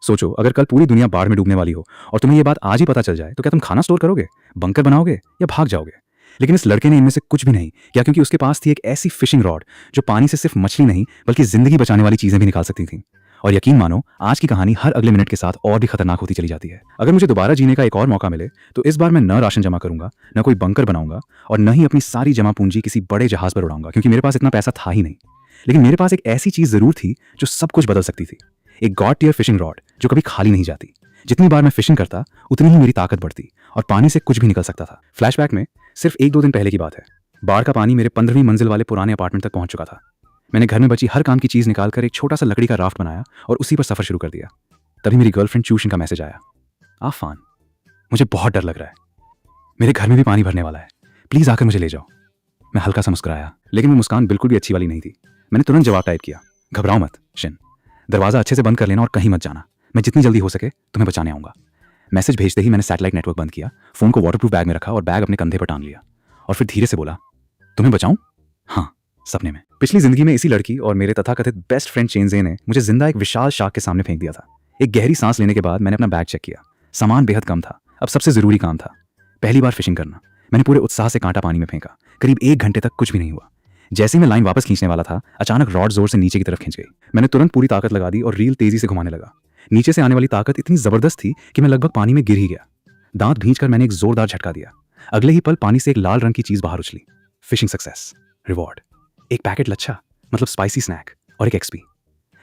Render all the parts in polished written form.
सोचो, अगर कल पूरी दुनिया बाढ़ में डूबने वाली हो और तुम्हें ये बात आज ही पता चल जाए, तो क्या तुम खाना स्टोर करोगे, बंकर बनाओगे या भाग जाओगे? लेकिन इस लड़के ने इनमें से कुछ भी नहीं किया, क्योंकि उसके पास थी एक ऐसी फिशिंग रॉड जो पानी से सिर्फ मछली नहीं बल्कि जिंदगी बचाने वाली चीजें भी निकाल सकती थी। और यकीन मानो, आज की कहानी हर अगले मिनट के साथ और भी खतरनाक होती चली जाती है। अगर मुझे दोबारा जीने का एक और मौका मिले तो इस बार मैं न राशन जमा करूंगा, न कोई बंकर बनाऊंगा और न ही अपनी सारी जमा पूंजी किसी बड़े जहाज पर उड़ाऊंगा, क्योंकि मेरे पास इतना पैसा था ही नहीं। लेकिन मेरे पास एक ऐसी चीज जरूर थी जो सब कुछ बदल सकती थी। एक गॉड टियर फिशिंग रॉड जो कभी खाली नहीं जाती। जितनी बार मैं फिशिंग करता उतनी ही मेरी ताकत बढ़ती और पानी से कुछ भी निकल सकता था। फ्लैशबैक में सिर्फ 1-2 दिन पहले की बात है। बाढ़ का पानी मेरे 15वीं मंजिल वाले पुराने अपार्टमेंट तक पहुंच चुका था। मैंने घर में बची हर काम की चीज निकालकर एक छोटा सा लकड़ी का राफ्ट बनाया और उसी पर सफर शुरू कर दिया। तभी मेरी गर्लफ्रेंड चूशन का मैसेज आया, आफान, मुझे बहुत डर लग रहा है, मेरे घर में भी पानी भरने वाला है, प्लीज आकर मुझे ले जाओ। मैं हल्का सा मुस्कुराया, लेकिन वो मुस्कान बिल्कुल भी अच्छी वाली नहीं थी। मैंने तुरंत जवाब टाइप किया, घबराओ मत शिन, दरवाजा अच्छे से बंद कर लेना और कहीं मत जाना, मैं जितनी जल्दी हो सके तुम्हें बचाने आऊंगा। मैसेज भेजते ही मैंने सैटेलाइट नेटवर्क बंद किया, फोन को वाटरप्रूफ बैग में रखा और बैग अपने कंधे पर टांग लिया और फिर धीरे से बोला, तुम्हें बचाऊं? हाँ, सपने में। पिछली जिंदगी में इसी लड़की और मेरे तथाकथित बेस्ट फ्रेंड चेनजे ने मुझे जिंदा एक विशाल शार्क के सामने फेंक दिया था। एक गहरी सांस लेने के बाद मैंने अपना बैग चेक किया। सामान बेहद कम था। अब सबसे जरूरी काम था, पहली बार फिशिंग करना। मैंने पूरे उत्साह से कांटा पानी में फेंका। करीब 1 घंटे तक कुछ भी नहीं हुआ। जैसे ही मैं लाइन वापस खींचने वाला था, अचानक रॉड जोर से नीचे की तरफ खिंच गई। मैंने तुरंत पूरी ताकत लगा दी और रील तेजी से घुमाने लगा। नीचे से आने वाली ताकत इतनी जबरदस्त थी कि मैं लगभग पानी में गिर ही गया। दांत भींचकर मैंने एक जोरदार झटका दिया। अगले ही पल पानी से एक लाल रंग की चीज बाहर उछली। फिशिंग सक्सेस, रिवॉर्ड, एक पैकेट लच्छा, मतलब स्पाइसी स्नैक, और एक एक्सपी।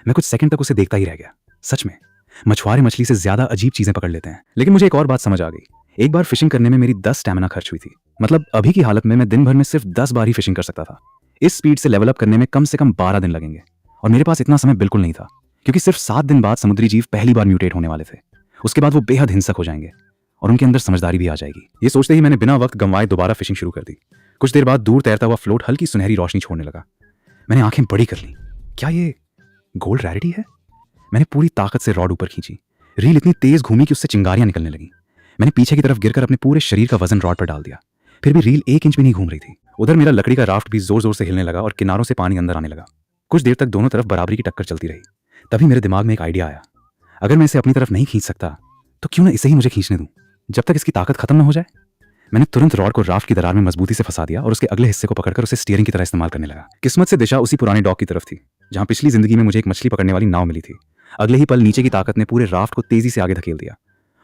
मैं कुछ सेकंड तक उसे देखता ही रह गया। सच में मछुआरे मछली से ज्यादा अजीब चीजें पकड़ लेते हैं। लेकिन मुझे एक और बात समझ आ गई। एक बार फिशिंग करने में मेरी 10 स्टैमिना खर्च हुई थी। मतलब अभी की हालत में मैं दिन भर में सिर्फ 10 बार ही फिशिंग कर सकता था। इस स्पीड से लेवल अप करने में कम से कम 12 दिन लगेंगे और मेरे पास इतना समय बिल्कुल नहीं था, क्योंकि सिर्फ 7 दिन बाद समुद्री जीव पहली बार म्यूटेट होने वाले थे। उसके बाद वो बेहद हिंसक हो जाएंगे और उनके अंदर समझदारी भी आ जाएगी। ये सोचते ही मैंने बिना वक्त गंवाए दोबारा फिशिंग शुरू कर दी। कुछ देर बाद दूर तैरता हुआ फ्लोट हल्की सुनहरी रोशनी छोड़ने लगा। मैंने आंखें बड़ी कर ली। क्या ये गोल्ड रैरिटी है? मैंने पूरी ताकत से रॉड ऊपर खींची। रील इतनी तेज घूमी कि उससे चिंगारियां निकलने लगी। मैंने पीछे की तरफ गिरकर अपने पूरे शरीर का वजन रॉड पर डाल दिया। फिर भी रील 1 इंच भी नहीं घूम रही थी। उधर मेरा लकड़ी का राफ्ट भी जोर जोर से हिलने लगा और किनारों से पानी अंदर आने लगा। कुछ देर तक दोनों तरफ बराबरी की टक्कर चलती रही। तभी मेरे दिमाग में एक आइडिया आया, अगर मैं इसे अपनी तरफ नहीं खींच सकता तो क्यों ना इसे ही मुझे खींचने दूं, जब तक इसकी ताकत खत्म न हो जाए। मैंने तुरंत रॉड को राफ्ट की दरार में मजबूती से फंसा दिया और उसके अगले हिस्से को पकड़कर उसे स्टीयरिंग की तरह इस्तेमाल करने लगा। किस्मत से दिशा उसी पुराने डॉक की तरफ थी जहां पिछली जिंदगी में मुझे एक मछली पकड़ने वाली नाव मिली थी। अगले ही पल नीचे की ताकत ने पूरे राफ्ट को तेजी से आगे धकेल दिया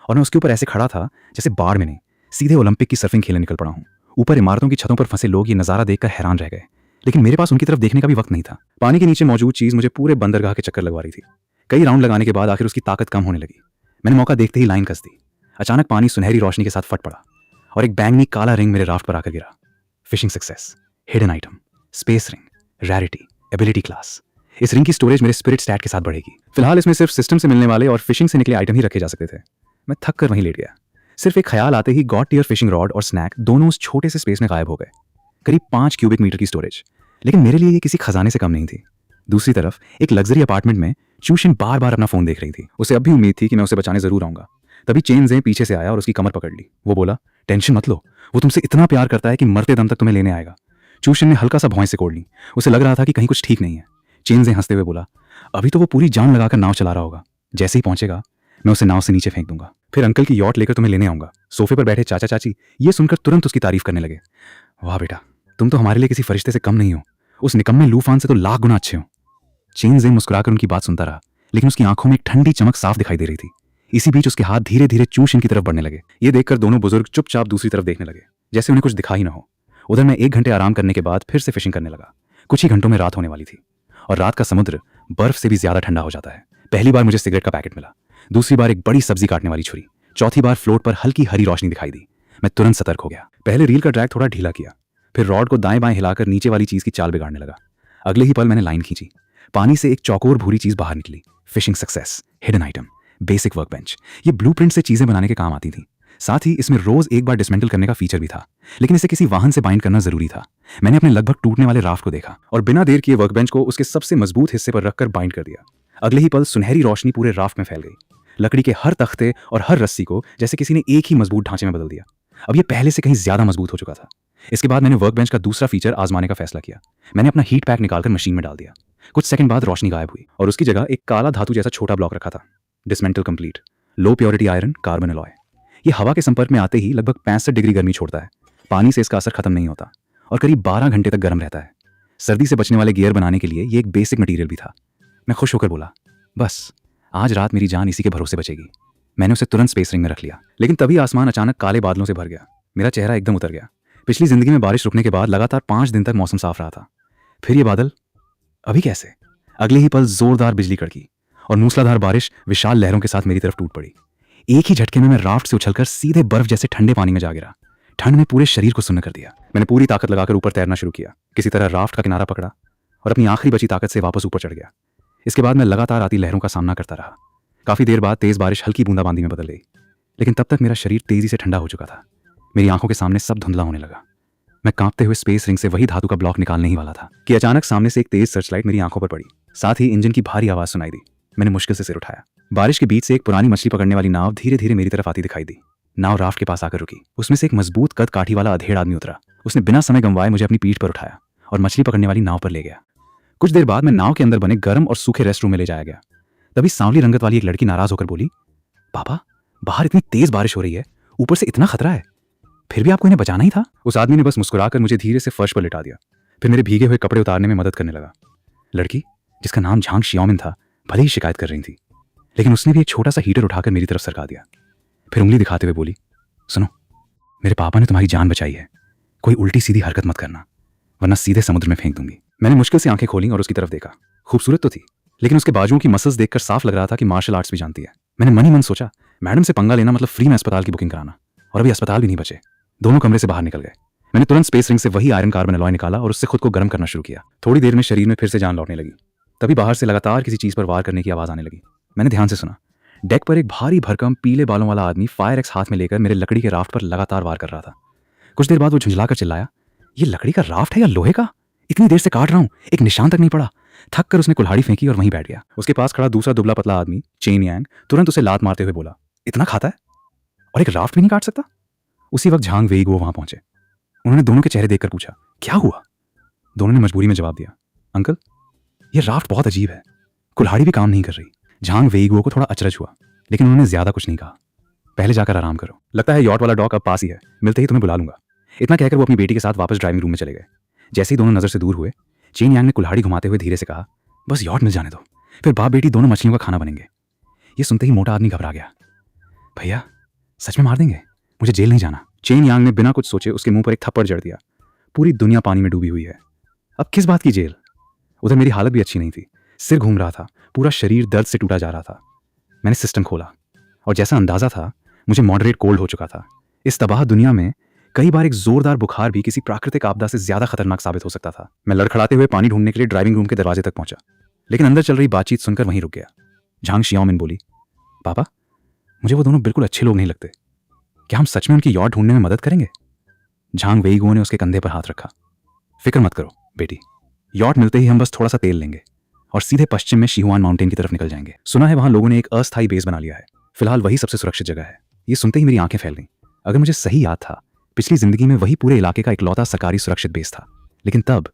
और मैं उसके ऊपर ऐसे खड़ा था जैसे बाढ़ में नहीं, सीधे ओलंपिक की सर्फिंग खेलने निकल पड़ा हूं। ऊपर इमारतों की छतों पर फंसे लोग ये नजारा देखकर हैरान रह गए, लेकिन मेरे पास उनकी तरफ देखने का भी वक्त नहीं था। पानी के नीचे मौजूद चीज मुझे पूरे बंदरगाह के चक्कर लगवा रही थी। कई राउंड लगाने के बाद आखिर उसकी ताकत कम होने लगी। मैंने मौका देखते ही लाइन कस दी। अचानक पानी सुनहरी रोशनी के साथ फट पड़ा और एक बैंगनी काला रिंग मेरे राफ्ट पर आकर गिरा। Fishing success, hidden item, space ring, Rarity, ability class. इस रिंग की स्टोरेज मेरे स्पिरिट स्टैट के साथ बढ़ेगी। फिलहाल इसमें सिर्फ सिस्टम से मिलने वाले और फिशिंग से निकले आइटम ही रखे जा सकते थे। मैं थक कर वहीं लेट गया। सिर्फ एक ख्याल आते ही गॉड टियर फिशिंग रॉड और स्नैक दोनों उस छोटे से स्पेस में गायब हो गए। करीब 5 क्यूबिक मीटर की स्टोरेज, लेकिन मेरे लिए ये किसी खजाने से कम नहीं थी। दूसरी तरफ एक लग्जरी अपार्टमेंट में चूशन बार बार अपना फोन देख रही थी। उसे अब भी उम्मीद थी कि मैं उसे बचाने जरूर आऊंगा। तभी चेनजे पीछे से आया और उसकी कमर पकड़ ली। वो बोला, टेंशन मत लो, वो तुमसे इतना प्यार करता है कि मरते दम तक तुम्हें लेने आएगा। चूशन ने हल्का सा भौं से कोड़ ली। उसे लग रहा था कि कहीं कुछ ठीक नहीं है। चेनजे हंसते हुए बोला, अभी तो वो पूरी जान लगाकर नाव चला रहा होगा, जैसे ही पहुंचेगा मैं उसे नाव से नीचे फेंक दूंगा, फिर अंकल की यॉट लेकर तुम्हें लेने आऊंगा। सोफे पर बैठे चाचा चाची ये सुनकर तुरंत उसकी तारीफ करने लगे। वाह बेटा, तुम तो हमारे लिए किसी फरिश्ते से कम नहीं हो, उस निकम्मे लूफान से तो लाख गुना अच्छे हो। चेनजे मुस्कुराकर उनकी बात सुनता रहा, लेकिन उसकी आंखों में एक ठंडी चमक साफ दिखाई दे रही थी। इसी बीच उसके हाथ धीरे धीरे चूशन की तरफ बढ़ने लगे। ये देखकर दोनों बुजुर्ग चुपचाप दूसरी तरफ देखने लगे, जैसे उन्हें कुछ दिखा ही न हो। उधर मैं 1 घंटे आराम करने के बाद फिर से फिशिंग करने लगा। कुछ ही घंटों में रात होने वाली थी और रात का समुद्र बर्फ से भी ज्यादा ठंडा हो जाता है। पहली बार मुझे सिगरेट का पैकेट मिला, दूसरी बार एक बड़ी सब्जी काटने वाली छुरी, चौथी बार फ्लोट पर हल्की हरी रोशनी दिखाई दी। मैं तुरंत सतर्क हो गया। पहले रील का ड्रैग थोड़ा ढीला किया, फिर रॉड को दाएं बाएं हिलाकर नीचे वाली चीज की चाल बिगाड़ने लगा। अगले ही पल मैंने लाइन खींची। पानी से एक चौकोर भूरी चीज बाहर निकली। Fishing success, hidden item, basic workbench. ये ब्लूप्रिंट से चीजें बनाने के काम आती थी। साथ ही इसमें रोज एक बार डिसमेंटल करने का फीचर भी था, लेकिन इसे किसी वाहन से बाइंड करना जरूरी था। मैंने अपने लगभग टूटने वाले राफ्ट को देखा और बिना देर किए वर्कबेंच को उसके सबसे मजबूत हिस्से पर रखकर बाइंड कर दिया। अगले ही पल सुनहरी रोशनी पूरे राफ्ट में फैल गई। लकड़ी के हर तख्ते और हर रस्सी को जैसे किसी ने एक ही मजबूत ढांचे में बदल दिया। अब ये पहले से कहीं ज्यादा मजबूत हो चुका था। इसके बाद मैंने वर्कबेंच का दूसरा फीचर आजमाने का फैसला किया। मैंने अपना हीट पैक निकालकर मशीन में डाल दिया। कुछ सेकंड बाद रोशनी गायब हुई और उसकी जगह एक काला धातु जैसा छोटा ब्लॉक रखा था। डिसमेंटल कंप्लीट, लो प्योरिटी आयरन कार्बन अलॉय। ये हवा के संपर्क में आते ही लगभग 65 डिग्री गर्मी छोड़ता है। पानी से इसका असर खत्म नहीं होता और करीब 12 घंटे तक गर्म रहता है। सर्दी से बचने वाले गियर बनाने के लिए ये एक बेसिक मटेरियल भी था। मैं खुश होकर बोला, बस आज रात मेरी जान इसी के भरोसे बचेगी। मैंने उसे तुरंत स्पेस रिंग में रख लिया। लेकिन तभी आसमान अचानक काले बादलों से भर गया। मेरा चेहरा एकदम उतर गया। पिछली जिंदगी में बारिश रुकने के बाद लगातार 5 दिन तक मौसम साफ रहा था। फिर ये बादल अभी कैसे? अगले ही पल जोरदार बिजली कड़की और मूसलाधार बारिश विशाल लहरों के साथ मेरी तरफ टूट पड़ी। एक ही झटके में मैं राफ्ट से उछलकर सीधे बर्फ जैसे ठंडे पानी में जा गिरा। ठंड ने पूरे शरीर को सुन्न कर दिया। मैंने पूरी ताकत लगाकर ऊपर तैरना शुरू किया। किसी तरह राफ्ट का किनारा पकड़ा और अपनी आखिरी बची ताकत से वापस ऊपर चढ़ गया। इसके बाद मैं लगातार आती लहरों का सामना करता रहा। काफी देर बाद तेज बारिश हल्की बूंदाबांदी में बदल गई, लेकिन तब तक मेरा शरीर तेजी से ठंडा हो चुका था। मेरी आंखों के सामने सब धुंधला होने लगा। मैं कांपते हुए स्पेस रिंग से वही धातु का ब्लॉक निकालने ही वाला था कि अचानक सामने से एक तेज सर्चलाइट मेरी आंखों पर पड़ी। साथ ही इंजन की भारी आवाज सुनाई दी। मैंने मुश्किल से सिर उठाया। बारिश के बीच से एक पुरानी मछली पकड़ने वाली नाव धीरे धीरे मेरी तरफ आती दिखाई दी। नाव राफ्ट के पास आकर रुकी। उसमें से एक मजबूत कद काठी वाला अधेड़ आदमी उतरा। उसने बिना समय गंवाए मुझे अपनी पीठ पर उठाया और मछली पकड़ने वाली नाव पर ले गया। कुछ देर बाद मैं नाव के अंदर बने गर्म और सूखे रेस्ट रूम में ले जाया गया। तभी सांवली रंगत वाली एक लड़की नाराज होकर बोली, पापा बाहर इतनी तेज बारिश हो रही है, ऊपर से इतना खतरा है, फिर भी आपको इन्हें बचाना ही था। उस आदमी ने बस मुस्कुराकर मुझे धीरे से फर्श पर लिटा दिया, फिर मेरे भीगे हुए कपड़े उतारने में मदद करने लगा। लड़की, जिसका नाम झांग शियाओमिन था, भले ही शिकायत कर रही थी, लेकिन उसने भी एक छोटा सा हीटर उठाकर मेरी तरफ सरका दिया। फिर उंगली दिखाते हुए बोली, सुनो, मेरे पापा ने तुम्हारी जान बचाई है, कोई उल्टी सीधी हरकत मत करना, वरना सीधे समुद्र में फेंक दूंगी। मैंने मुश्किल से आंखें खोली और उसकी तरफ देखा। खूबसूरत तो थी, लेकिन उसके बाजुओं की मसल्स देखकर साफ लग रहा था कि मार्शल आर्ट्स भी जानती है। मैंने मन ही मन सोचा, मैडम से पंगा लेना मतलब फ्री में अस्पताल की बुकिंग कराना, और अभी अस्पताल भी नहीं बचे। दोनों कमरे से बाहर निकल गए। मैंने तुरंत स्पेस रिंग से वही आयरन कार्बन अलॉय निकाला और उससे खुद को गर्म करना शुरू किया। थोड़ी देर में शरीर में फिर से जान लौटने लगी। तभी बाहर से लगातार किसी चीज पर वार करने की आवाज आने लगी। मैंने ध्यान से सुना। डेक पर एक भारी भरकम पीले बालों वाला आदमी फायर एक्स हाथ में लेकर मेरे लकड़ी के राफ्ट पर लगातार वार कर रहा था। कुछ देर बाद वो झुंझलाकर चिल्लाया, ये लकड़ी का राफ्ट है या लोहे का? इतनी देर से काट रहा हूं, एक निशान तक नहीं पड़ा। थक कर उसने कुल्हाड़ी फेंकी और वहीं बैठ गया। उसके पास खड़ा दूसरा दुबला पतला आदमी चेन यांग तुरंत उसे लात मारते हुए बोला, इतना खाता है और एक राफ्ट भी नहीं काट सकता? उसी वक्त झांग वेईगुओ वहां पहुंचे। उन्होंने दोनों के चेहरे देखकर पूछा, क्या हुआ? दोनों ने मजबूरी में जवाब दिया, अंकल, ये राफ्ट बहुत अजीब है, कुल्हाड़ी भी काम नहीं कर रही। झांग वेईगुओ को थोड़ा अचरज हुआ, लेकिन उन्होंने ज्यादा कुछ नहीं कहा। पहले जाकर आराम करो, लगता है यॉट वाला डॉक अब पास ही है, मिलते ही तुम्हें बुला लूंगा। इतना कहकर वो अपनी बेटी के साथ वापस ड्राइविंग रूम में चले गए। जैसे ही दोनों नजर से दूर हुए, चेन यांग ने कुल्हाड़ी घुमाते हुए धीरे से कहा, बस यॉट मिल जाने दो, फिर बाप बेटी दोनों मछलियों का खाना बनेंगे। ये सुनते ही मोटा आदमी घबरा गया, भैया सच में मार देंगे? मुझे जेल नहीं जाना। चेन यांग ने बिना कुछ सोचे उसके मुंह पर एक थप्पड़ जड़ दिया। पूरी दुनिया पानी में डूबी हुई है, अब किस बात की जेल? उधर मेरी हालत भी अच्छी नहीं थी, सिर घूम रहा था, पूरा शरीर दर्द से टूटा जा रहा था। मैंने सिस्टम खोला और जैसा अंदाजा था, मुझे मॉडरेट कोल्ड हो चुका था। इस तबाह दुनिया में कई बार एक जोरदार बुखार भी किसी प्राकृतिक आपदा से ज्यादा खतरनाक साबित हो सकता था। मैं लड़खड़ाते हुए पानी ढूंढने के लिए ड्राइविंग रूम के दरवाजे तक पहुंचा, लेकिन अंदर चल रही बातचीत सुनकर वहीं रुक गया। झांग शियाओमिन बोली, पापा मुझे वो दोनों बिल्कुल अच्छे लोग नहीं लगते, क्या हम सच में उनकी यॉट ढूंढने में मदद करेंगे? झांग वेईगुओ ने उसके कंधे पर हाथ रखा। फिक्र मत करो बेटी, यॉट मिलते ही हम बस थोड़ा सा तेल लेंगे और सीधे पश्चिम में शिहुआन माउंटेन की तरफ निकल जाएंगे। सुना है वहां लोगों ने एक अस्थायी बेस बना लिया है, फिलहाल वही सबसे सुरक्षित जगह है। ये सुनते ही मेरी आंखें फैल गईं। अगर मुझे सही याद था, पिछली जिंदगी में वही पूरे इलाके का इकलौता सरकारी सुरक्षित बेस था, लेकिन तब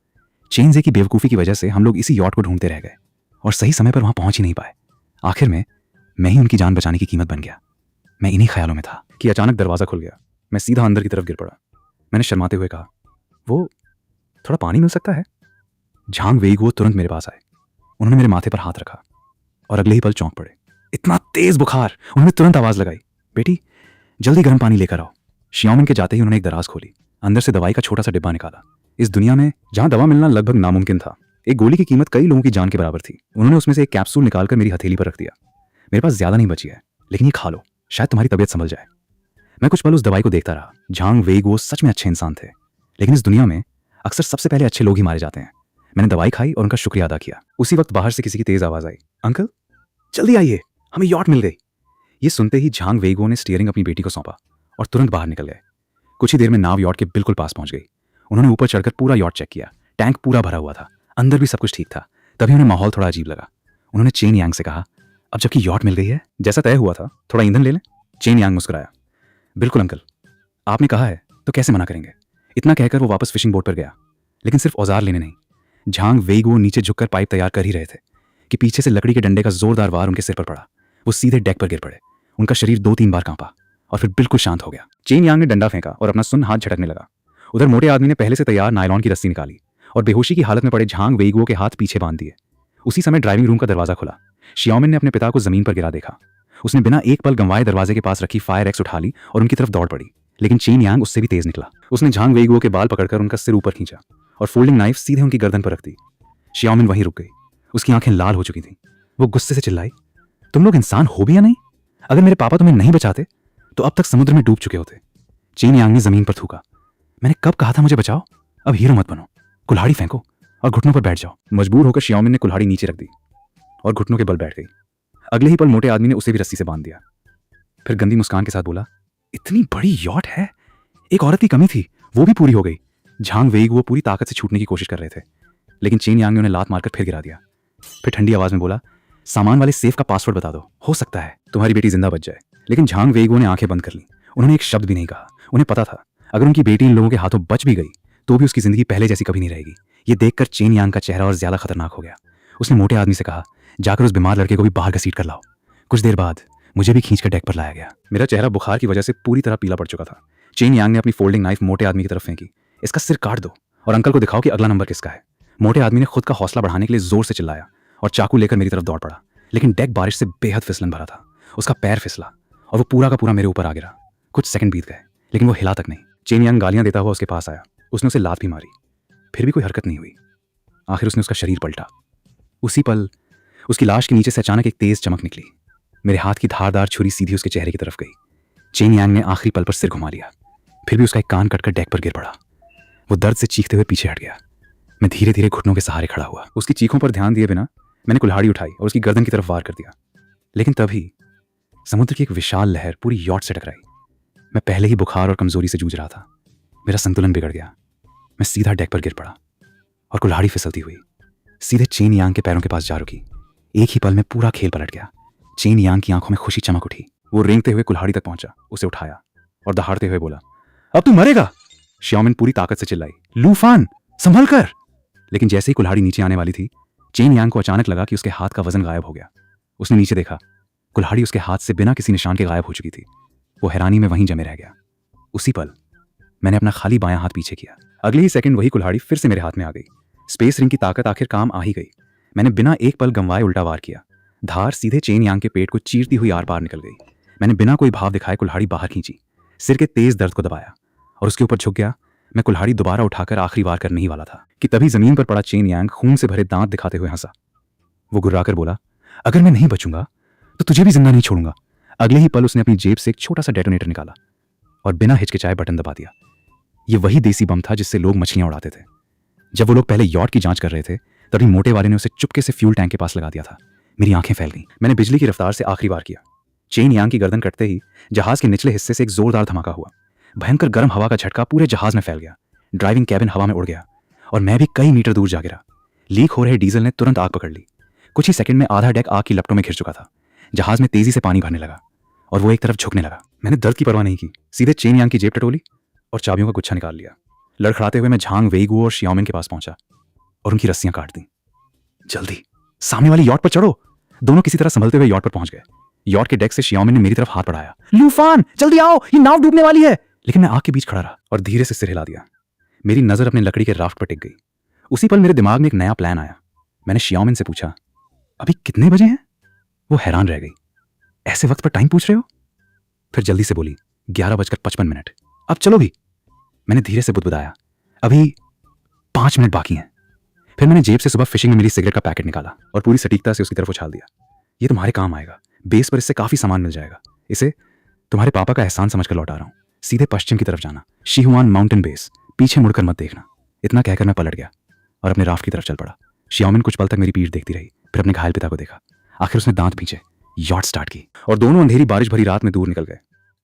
चेनजे की बेवकूफी की वजह से हम लोग इसी यॉट को ढूंढते रह गए और सही समय पर वहां पहुंच ही नहीं पाए। आखिर में मैं ही उनकी जान बचाने की कीमत बन गया। मैं इन्हीं ख्यालों में था कि अचानक दरवाजा खुल गया। मैं सीधा अंदर की तरफ गिर पड़ा। मैंने शर्माते हुए कहा, वो थोड़ा पानी मिल सकता है? झांग वेईगुओ तुरंत मेरे पास आए। उन्होंने मेरे माथे पर हाथ रखा और अगले ही पल चौंक पड़े। इतना तेज बुखार! उन्होंने तुरंत आवाज लगाई, बेटी जल्दी गर्म पानी लेकर आओ। शियाओमिन के जाते ही उन्होंने एक दराज खोली, अंदर से दवाई का छोटा सा डिब्बा निकाला। इस दुनिया में जहां दवा मिलना लगभग नामुमकिन था, एक गोली की कीमत कई लोगों की जान के बराबर थी। उन्होंने उसमें से एक कैप्सूल निकालकर मेरी हथेली पर रख दिया। मेरे पास ज्यादा नहीं बची है, लेकिन ये खा लो, शायद तुम्हारी तबीयत संभल जाए। मैं कुछ पल उस दवाई को देखता रहा। झांग वेईगुओ सच में अच्छे इंसान थे, लेकिन इस दुनिया में अक्सर सबसे पहले अच्छे लोग ही मारे जाते हैं। मैंने दवाई खाई और उनका शुक्रिया अदा किया। उसी वक्त बाहर से किसी की तेज आवाज आई, अंकल जल्दी आइए, हमें यॉट मिल गई। ये सुनते ही झांग वेईगुओ ने स्टीयरिंग अपनी बेटी को सौंपा और तुरंत बाहर निकल गए। कुछ ही देर में नाव यॉट के बिल्कुल पास पहुंच गई। उन्होंने ऊपर चढ़कर पूरा यॉट चेक किया। टैंक पूरा भरा हुआ था, अंदर भी सब कुछ ठीक था। तभी उन्हें माहौल थोड़ा अजीब लगा। उन्होंने चेन यांग से कहा, अब जबकि यॉट मिल गई है, जैसा तय हुआ था, थोड़ा ईंधन ले लें। चेन यांग मुस्कुराया, बिल्कुल अंकल, आपने कहा है तो कैसे मना करेंगे। इतना कहकर वो वापस फिशिंग बोट पर गया, लेकिन सिर्फ औजार लेने नहीं। झांग वेईगुओ नीचे झुककर पाइप तैयार कर ही रहे थे कि पीछे से लकड़ी के डंडे का जोरदार वार उनके सिर पर पड़ा। वो सीधे डेक पर गिर पड़े। उनका शरीर 2-3 बार कांपा और फिर बिल्कुल शांत हो गया। चेन यांग ने डंडा फेंका और अपना सुन्न हाथ झटकने लगा। उधर मोटे आदमी ने पहले से तैयार नायलॉन की रस्सी निकाली और बेहोशी की हालत में पड़े झांग वेईगुओ के हाथ पीछे बांध दिए। उसी समय ड्राइविंग रूम का दरवाजा खुला। शियाओमिन ने अपने पिता को जमीन पर गिरा देखा। उसने बिना एक पल गंवाए दरवाजे के पास रखी फायर एक्स उठा ली और उनकी तरफ दौड़ पड़ी, लेकिन चेन यांग उससे भी तेज निकला। उसने झांग वेईगुओ के बाल पकड़कर उनका सिर ऊपर खींचा और फोल्डिंग नाइफ सीधे उनकी गर्दन पर रख दी। शियाओमिन वहीं रुक गई। उसकी आंखें लाल हो चुकी थीं। वो गुस्से से चिल्लाई, तुम लोग इंसान हो भी या नहीं? अगर मेरे पापा तुम्हें नहीं बचाते तो अब तक समुद्र में डूब चुके होते। चेन यांग ने जमीन पर थूका। मैंने कब कहा था मुझे बचाओ? अब हीरो मत बनो, कुल्हाड़ी फेंको और घुटनों पर बैठ जाओ। मजबूर होकर शियाओमिन ने कुल्हाड़ी नीचे रख दी और घुटनों के बल बैठ गई। अगले ही पल मोटे आदमी ने उसे भी रस्सी से बांध दिया। फिर गंदी मुस्कान के साथ बोला, इतनी बड़ी यॉट है, एक औरत की कमी थी, वो भी पूरी हो गई। झांग वेईगुओ पूरी ताकत से छूटने की कोशिश कर रहे थे, लेकिन चेन यांग ने उन्हें लात मारकर फिर गिरा दिया। फिर ठंडी आवाज में बोला, सामान वाले सेफ का पासवर्ड बता दो, हो सकता है तुम्हारी बेटी जिंदा बच जाए। लेकिन झांग वेईगुओ ने आंखें बंद कर ली। उन्होंने एक शब्द भी नहीं कहा। उन्हें पता था अगर उनकी बेटी इन लोगों के हाथों बच भी गई तो भी उसकी जिंदगी पहले जैसी कभी नहीं रहेगी। ये देखकर चेन यांग का चेहरा और ज्यादा खतरनाक हो गया। उसने मोटे आदमी से कहा, जाकर उस बीमार लड़के को भी बाहर घसीट कर लाओ। कुछ देर बाद मुझे भी खींचकर डेक पर लाया गया। मेरा चेहरा बुखार की वजह से पूरी तरह पीला पड़ चुका था। चेन यांग ने अपनी फोल्डिंग नाइफ मोटे आदमी की तरफ फेंकी। इसका सिर काट दो और अंकल को दिखाओ कि अगला नंबर किसका है। मोटे आदमी ने खुद का हौसला बढ़ाने के लिए जोर से चिल्लाया और चाकू लेकर मेरी तरफ दौड़ पड़ा, लेकिन डेक बारिश से बेहद फिसलन भरा था। उसका पैर फिसला और वो पूरा का पूरा मेरे ऊपर आ गिरा। कुछ सेकंड बीत गए, लेकिन वो हिला तक नहीं। चेन यांग गालियां देता हुआ उसके पास आया। उसने उसे लात भी मारी, फिर भी कोई हरकत नहीं हुई। आखिर उसने उसका शरीर पलटा। उसी पल उसकी लाश के नीचे से अचानक एक तेज चमक निकली। मेरे हाथ की धारदार छुरी सीधी उसके चेहरे की तरफ गई। चेन यांग ने आखिरी पल पर सिर घुमा लिया, फिर भी उसका एक कान कटकर डेक पर गिर पड़ा। वो दर्द से चीखते हुए पीछे हट गया। मैं धीरे धीरे घुटनों के सहारे खड़ा हुआ। उसकी चीखों पर ध्यान दिए बिना मैंने कुल्हाड़ी उठाई और उसकी गर्दन की तरफ वार कर दिया। लेकिन तभी समुद्र की एक विशाल लहर पूरी यॉट से टकराई। मैं पहले ही बुखार और कमजोरी से जूझ रहा था। मेरा संतुलन बिगड़ गया। मैं सीधा डेक पर गिर पड़ा और कुल्हाड़ी फिसलती हुई सीधे चेन यांग के पैरों के पास जा रुकी। एक ही पल में पूरा खेल पलट गया। चेन यांग की आंखों में खुशी चमक उठी। वो रेंगते हुए कुल्हाड़ी तक पहुंचा, उसे उठाया और दहाड़ते हुए बोला, अब तू मरेगा। शियाओमिन पूरी ताकत से चिल्लाई, लूफान संभल कर। लेकिन जैसे ही कुल्हाड़ी नीचे आने वाली थी, चेन यांग को अचानक लगा कि उसके हाथ का वजन गायब हो गया। उसने नीचे देखा, कुल्हाड़ी उसके हाथ से बिना किसी निशान के गायब हो चुकी थी। वो हैरानी में वहीं जमे रह गया। उसी पल मैंने अपना खाली बायां हाथ पीछे किया। अगले ही सेकंड वही कुल्हाड़ी फिर से मेरे हाथ में आ गई। स्पेस रिंग की ताकत आखिर काम आ ही गई। मैंने बिना एक पल गंवाए उल्टा वार किया। धार सीधे चेन यांग के पेट को चीरती हुई आर पार निकल गई। मैंने बिना कोई भाव दिखाए कुल्हाड़ी बाहर खींची, सिर के तेज दर्द को दबाया और उसके ऊपर झुक गया। मैं कुल्हाड़ी दोबारा उठाकर आखिरी वार करने ही वाला था कि तभी जमीन पर पड़ा चेन यांग खून से भरे दांत दिखाते हुए हंसा। वो गुर्राकर बोला, अगर मैं नहीं बचूंगा तो तुझे भी जिंदा नहीं छोड़ूंगा। अगले ही पल उसने अपनी जेब से एक छोटा सा डेटोनेटर निकाला और बिना हिचकिचाए बटन दबा दिया। ये वही देसी बम था जिससे लोग मछलियां उड़ाते थे। जब वो लोग पहले यॉट की जांच कर रहे थे तभी मोटे वाले ने उसे चुपके से फ्यूल टैंक के पास लगा दिया था। मेरी आंखें फैल गईं। मैंने बिजली की रफ्तार से आखिरी वार किया। चेन यांग की गर्दन कटते ही जहाज के निचले हिस्से से एक जोरदार धमाका हुआ। भयंकर गर्म हवा का झटका पूरे जहाज में फैल गया। ड्राइविंग कैबिन हवा में उड़ गया और मैं भी कई मीटर दूर जा गिरा। लीक हो रहे डीजल ने तुरंत आग पकड़ ली। कुछ ही सेकंड में आधा डेक आग की लपटों में घिर चुका था। जहाज में तेजी से पानी भरने लगा और वो एक तरफ झुकने लगा। मैंने दर्द की परवाह नहीं की, सीधे चेन यांग की जेब टटोली और चाबियों का गुच्छा निकाल लिया। लड़खड़ाते हुए मैं झांग वेईगुओ और शियाओमिन के पास पहुंचा और उनकी रस्सियां काट दी। जल्दी सामने वाली यॉट पर चढ़ो। दोनों किसी तरह संभलते हुए यॉट पर पहुंच गए। यॉट के डेक से शियाओमिन ने मेरी तरफ हाथ बढ़ाया, लूफान जल्दी आओ, ये नाव डूबने वाली है। लेकिन मैं आग के बीच खड़ा रहा और धीरे से सिर हिला दिया। मेरी नजर अपने लकड़ी के राफ्ट पर टिक गई। उसी पल मेरे दिमाग में एक नया प्लान आया। मैंने शियाओमिन से पूछा, अभी कितने बजे हैं? वो हैरान रह गई, ऐसे वक्त पर टाइम पूछ रहे हो? फिर जल्दी से बोली, 11:55। अब चलो भी। मैंने धीरे से बुदबुदाया, अभी 5 मिनट बाकी हैं। फिर मैंने जेब से सुबह फिशिंग में मिली सिगरेट का पैकेट निकाला और पूरी सटीकता से उसकी तरफ उछाल दिया। ये तुम्हारे काम आएगा, बेस पर इससे काफी सामान मिल जाएगा। इसे तुम्हारे पापा का एहसान समझकर लौटा रहा हूं। सीधे पश्चिम की तरफ जाना, शिहुआन माउंटेन बेस, पीछे मुड़कर मत देखना। इतना कहकर मैं पलट गया और अपने राफ्ट की तरफ चल पड़ा। शियाओमिन कुछ पल तक मेरी पीठ देखती रही, फिर अपने घायल पिता को देखा। आखिर उसने दांत पीछे यॉट स्टार्ट की और दोनों अंधेरी बारिश भरी रात में दूर निकल गए।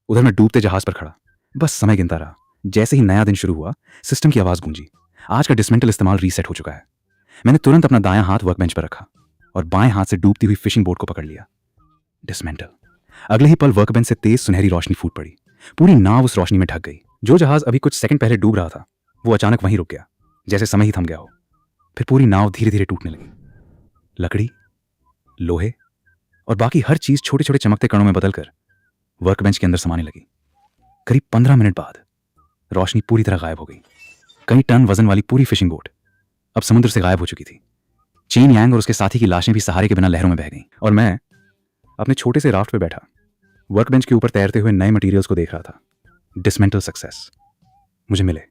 उधर मैं डूबते जहाज पर खड़ा बस समय गिनता रहा। जैसे ही नया दिन शुरू हुआ, सिस्टम की आवाज गूंजी, आज का डिसमेंटल इस्तेमाल रीसेट हो चुका है। मैंने तुरंत अपना दायां हाथ वर्कबेंच पर रखा और बाएं हाथ से डूबती हुई फिशिंग बोट को पकड़ लिया। डिसमेंटल। अगले ही पल वर्कबेंच से तेज सुनहरी रोशनी फूट पड़ी। पूरी नाव उस रोशनी में ढक गई। जो जहाज अभी कुछ सेकंड पहले डूब रहा था वो अचानक वहीं रुक गया, जैसे समय ही थम गया हो। फिर पूरी नाव धीरे धीरे टूटने लगी। लकड़ी, लोहे और बाकी हर चीज़ छोटे छोटे चमकते कणों में बदलकर वर्क बेंच के अंदर समाने लगी। करीब 15 मिनट बाद रोशनी पूरी तरह गायब हो गई। कई टन वजन वाली पूरी फिशिंग बोट अब समुद्र से गायब हो चुकी थी। चीन यांग और उसके साथी की लाशें भी सहारे के बिना लहरों में बह गईं और मैं अपने छोटे से राफ्ट पे बैठा वर्क बेंच के ऊपर तैरते हुए नए मटेरियल्स को देख रहा था। Dismantle success. मुझे मिले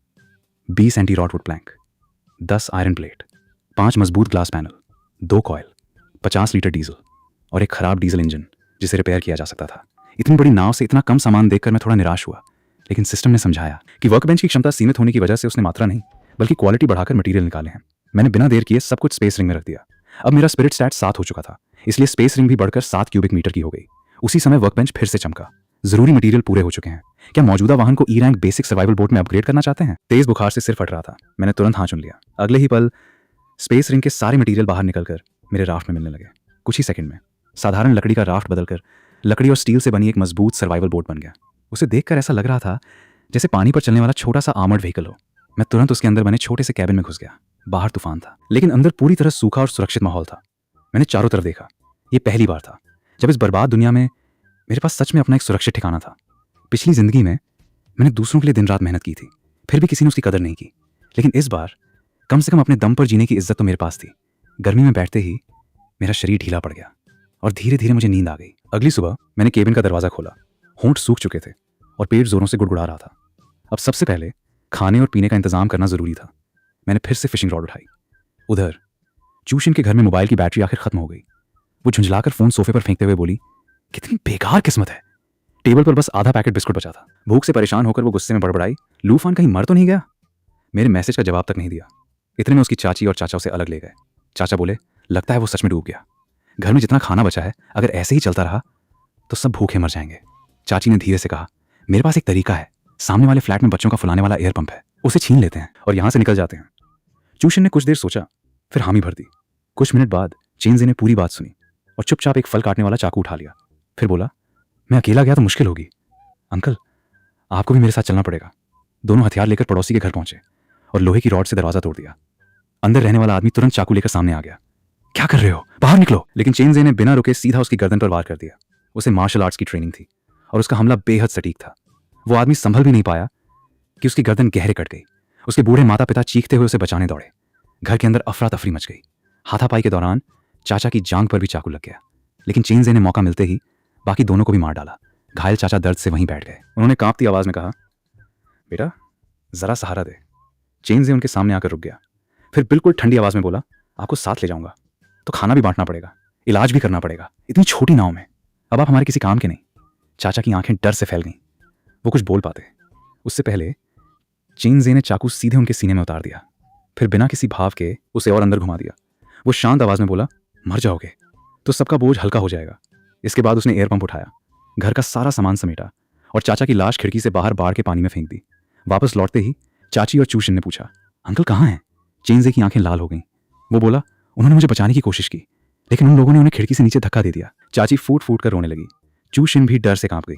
20 anti rot wood plank, 10 iron plate, 5 मजबूत glass panel, 2 coil, 50 litre diesel और एक खराब डीजल इंजन जिसे रिपेयर किया जा सकता था। इतनी बड़ी नाव से इतना कम सामान देखकर मैं थोड़ा निराश हुआ, लेकिन सिस्टम ने समझाया कि वर्कबेंच की क्षमता सीमित होने की वजह से उसने मात्रा नहीं बल्कि क्वालिटी बढ़ाकर मटेरियल निकाले हैं। मैंने बिना देर किए सब कुछ स्पेस रिंग में रख दिया। अब मेरा स्पिरिट स्टैट 7 हो चुका था, इसलिए स्पेस रिंग भी बढ़कर 7 क्यूबिक मीटर की हो गई। उसी समय वर्कबेंच फिर से चमका। जरूरी मटेरियल पूरे हो चुके हैं। क्या मौजूदा वाहन को E rank basic survival boat में अपग्रेड करना चाहते हैं? तेज बुखार से सिर फट रहा था। मैंने तुरंत हाँ चुन लिया। अगले ही पल स्पेस रिंग के सारे मटेरियल बाहर निकलकर मेरे राफ्ट में मिलने लगे। कुछ ही सेकंड में साधारण लकड़ी का राफ्ट बदलकर लकड़ी और स्टील से बनी एक मजबूत सर्वाइवल बोट बन गया। उसे देखकर ऐसा लग रहा था जैसे पानी पर चलने वाला छोटा सा आर्मर्ड व्हीकल हो। मैं तुरंत उसके अंदर बने छोटे से कैबिन में घुस गया। बाहर तूफान था, लेकिन अंदर पूरी तरह सूखा और सुरक्षित माहौल था। मैंने चारों तरफ देखा। ये पहली बार था जब इस बर्बाद दुनिया में मेरे पास सच में अपना एक सुरक्षित ठिकाना था। पिछली जिंदगी में मैंने दूसरों के लिए दिन रात मेहनत की थी, फिर भी किसी ने उसकी कदर नहीं की। लेकिन इस बार कम से कम अपने दम पर जीने की इज्जत तो मेरे पास थी। गर्मी में बैठते ही मेरा शरीर ढीला पड़ गया और धीरे धीरे मुझे नींद आ गई। अगली सुबह मैंने केबिन का दरवाजा खोला। होंठ सूख चुके थे और पेट जोरों से गुड़गुड़ा रहा था। अब सबसे पहले खाने और पीने का इंतजाम करना जरूरी था। मैंने फिर से फिशिंग रॉड उठाई। उधर चूशिन के घर में मोबाइल की बैटरी आखिर खत्म हो गई। वो झुंझलाकर फोन सोफे पर फेंकते हुए बोली, कितनी बेकार किस्मत है। टेबल पर बस आधा पैकेट बिस्कुट बचा था। भूख से परेशान होकर वो गुस्से में बड़बड़ाई, लूफान कहीं मर तो नहीं गया? मेरे मैसेज का जवाब तक नहीं दिया। इतने में उसकी चाची और चाचा उसे अलग ले गए। चाचा बोले, लगता है वो सच में डूब गया। घर में जितना खाना बचा है अगर ऐसे ही चलता रहा तो सब भूखे मर जाएंगे। चाची ने धीरे से कहा, मेरे पास एक तरीका है। सामने वाले फ्लैट में बच्चों का फुलाने वाला एयर पंप है, उसे छीन लेते हैं और यहां से निकल जाते हैं। चूशन ने कुछ देर सोचा, फिर हामी भर दी। कुछ मिनट बाद चेंजी ने पूरी बात सुनी और चुपचाप एक फल काटने वाला चाकू उठा लिया। फिर बोला, मैं अकेला गया तो मुश्किल होगी। अंकल, आपको भी मेरे साथ चलना पड़ेगा। दोनों हथियार लेकर पड़ोसी के घर पहुंचे और लोहे की रॉड से दरवाजा तोड़ दिया। अंदर रहने वाला आदमी तुरंत चाकू लेकर सामने आ गया। क्या कर रहे हो, बाहर निकलो। लेकिन चेंजे ने बिना रुके सीधा उसकी गर्दन पर वार कर दिया। उसे मार्शल आर्ट्स की ट्रेनिंग थी और उसका हमला बेहद सटीक था। वो आदमी संभल भी नहीं पाया कि उसकी गर्दन गहरे कट गई। उसके बूढ़े माता पिता चीखते हुए उसे बचाने दौड़े। घर के अंदर अफरा तफरी मच गई। हाथापाई के दौरान चाचा की जांघ पर भी चाकू लग गया, लेकिन चेंजे ने मौका मिलते ही बाकी दोनों को भी मार डाला। घायल चाचा दर्द से वहीं बैठ गए। उन्होंने कांपती आवाज में कहा, बेटा जरा सहारा दे। चेंजे उनके सामने आकर रुक गया। फिर बिल्कुल ठंडी आवाज में बोला, आपको साथ ले जाऊंगा तो खाना भी बांटना पड़ेगा, इलाज भी करना पड़ेगा। इतनी छोटी नाव में अब आप हमारे किसी काम के नहीं। चाचा की आंखें डर से फैल गईं। वो कुछ बोल पाते उससे पहले चेंजे ने चाकू सीधे उनके सीने में उतार दिया। फिर बिना किसी भाव के उसे और अंदर घुमा दिया। वो शांत आवाज में बोला, मर जाओगे तो सबका बोझ हल्का हो जाएगा। इसके बाद उसने एयर पंप उठाया, घर का सारा सामान समेटा और चाचा की लाश खिड़की से बाहर बाढ़ के पानी में फेंक दी। वापस लौटते ही चाची और चूशिन ने पूछा, अंकल कहाँ हैं? चेंजे की आंखें लाल हो गईं। वो बोला, उन्होंने मुझे बचाने की कोशिश की, लेकिन उन लोगों ने उन्हें खिड़की से नीचे धक्का दे दिया। चाची फूट फूट कर रोने लगी। चूशिन भी डर से कांप गई।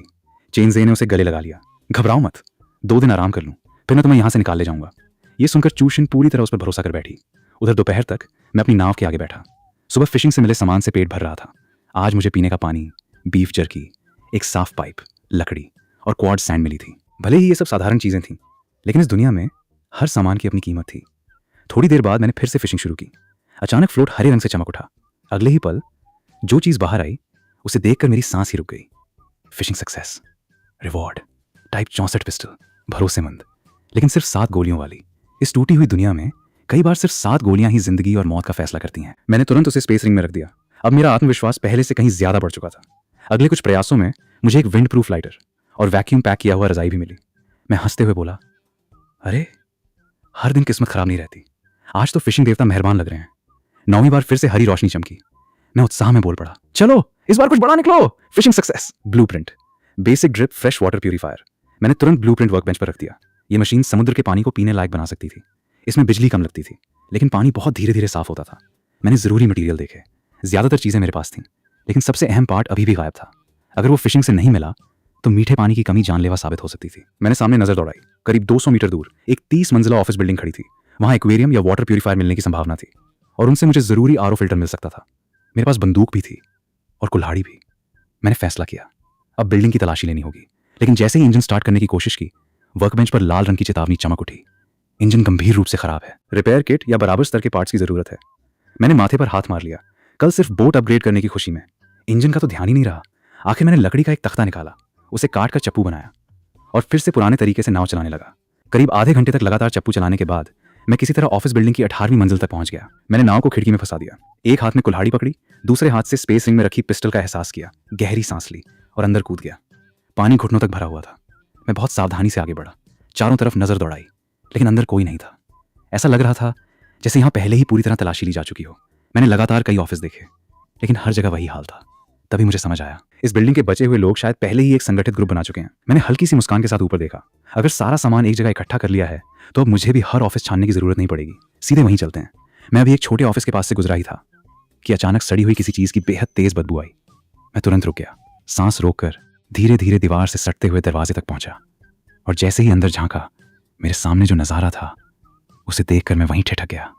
चेंजे ने उसे गले लगा लिया, घबराओ मत, 2 दिन आराम कर लूं, फिर मैं तुम्हें यहां से निकाल ले जाऊंगा। ये सुनकर चूशिन पूरी तरह उस पर भरोसा कर बैठी। उधर दोपहर तक मैं अपनी नाव के आगे बैठा। सुबह फिशिंग से मिले सामान से पेट भर रहा था। आज मुझे पीने का पानी, बीफ जर्की, एक साफ पाइप, लकड़ी और क्वाड सैंड मिली थी। भले ही ये सब साधारण चीजें थीं, लेकिन इस दुनिया में हर सामान की अपनी कीमत थी। थोड़ी देर बाद मैंने फिर से फिशिंग शुरू की। अचानक फ्लोट हरे रंग से चमक उठा। अगले ही पल जो चीज बाहर आई उसे देखकर मेरी सांस ही रुक गई। Fishing success, reward, type 64 pistol, भरोसेमंद, लेकिन सिर्फ 7 गोलियों वाली। इस टूटी हुई दुनिया में कई बार सिर्फ 7 गोलियां ही जिंदगी और मौत का फैसला करती हैं। मैंने तुरंत उसे स्पेस रिंग में रख दिया। अब मेरा आत्मविश्वास पहले से कहीं ज्यादा बढ़ चुका था। अगले कुछ प्रयासों में मुझे एक विंड प्रूफ लाइटर और वैक्यूम पैक किया हुआ रजाई भी मिली। मैं हंसते हुए बोला, अरे हर दिन किस्मत खराब नहीं रहती। आज तो फिशिंग देवता मेहरबान लग रहे हैं। 9वीं बार फिर से हरी रोशनी चमकी। मैं उत्साह में बोल पड़ा, चलो इस बार कुछ बड़ा निकलो। Fishing success, blueprint, basic drip fresh water purifier. मैंने तुरंत ब्लूप्रिंट वर्कबेंच पर रख दिया। ये मशीन समुद्र के पानी को पीने लायक बना सकती थी। इसमें बिजली कम लगती थी, लेकिन पानी बहुत धीरे धीरे साफ होता था। मैंने जरूरी मटेरियल देखे, ज्यादातर चीजें मेरे पास थीं, लेकिन सबसे अहम पार्ट अभी भी गायब था। अगर वो फिशिंग से नहीं मिला तो मीठे पानी की कमी जानलेवा साबित हो सकती थी। मैंने सामने नजर दौड़ाई। करीब 200 मीटर दूर एक 30 मंजिला ऑफिस बिल्डिंग खड़ी थी। वहां एक्वेरियम या वाटर प्यूरीफायर मिलने की संभावना थी और उनसे मुझे जरूरी आरओ फिल्टर मिल सकता था। मेरे पास बंदूक भी थी और कुल्हाड़ी भी। मैंने फैसला किया, अब बिल्डिंग की तलाशी लेनी होगी। लेकिन जैसे ही इंजन स्टार्ट करने की कोशिश की, वर्कबेंच पर लाल रंग की चेतावनी चमक उठी। इंजन गंभीर रूप से खराब है, रिपेयर किट या बराबर स्तर के पार्ट्स की जरूरत है। मैंने माथे पर हाथ मार लिया। कल सिर्फ बोट अपग्रेड करने की खुशी में इंजन का तो ध्यान ही नहीं रहा। आखिर मैंने लकड़ी का एक तख्ता निकाला, उसे काट कर चप्पू बनाया और फिर से पुराने तरीके से नाव चलाने लगा। करीब आधे घंटे तक लगातार चप्पू चलाने के बाद मैं किसी तरह ऑफिस बिल्डिंग की 18वीं मंजिल तक पहुंच गया। मैंने नाव को खिड़की में फंसा दिया, एक हाथ में कुल्हाड़ी पकड़ी, दूसरे हाथ से स्पेस रिंग में रखी पिस्टल का एहसास किया, गहरी सांस ली और अंदर कूद गया। पानी घुटनों तक भरा हुआ था। मैं बहुत सावधानी से आगे बढ़ा, चारों तरफ नजर दौड़ाई, लेकिन अंदर कोई नहीं था। ऐसा लग रहा था जैसे यहाँ पहले ही पूरी तरह तलाशी ली जा चुकी हो। मैंने लगातार कई ऑफिस देखे, लेकिन हर जगह वही हाल था। तभी मुझे समझ आया, इस बिल्डिंग के बचे हुए लोग शायद पहले ही एक संगठित ग्रुप बना चुके हैं। मैंने हल्की सी मुस्कान के साथ ऊपर देखा। अगर सारा सामान एक जगह इकट्ठा कर लिया है तो अब मुझे भी हर ऑफिस छानने की जरूरत नहीं पड़ेगी, सीधे वहीं चलते हैं। मैं अभी एक छोटे ऑफिस के पास से गुजरा ही था कि अचानक सड़ी हुई किसी चीज की बेहद तेज बदबू आई। मैं तुरंत रुक गया, सांस रोककर धीरे धीरे दीवार से सटते हुए दरवाजे तक पहुंचा और जैसे ही अंदर झांका, मेरे सामने जो नजारा था उसे देखकर मैं वहीं ठिठक गया।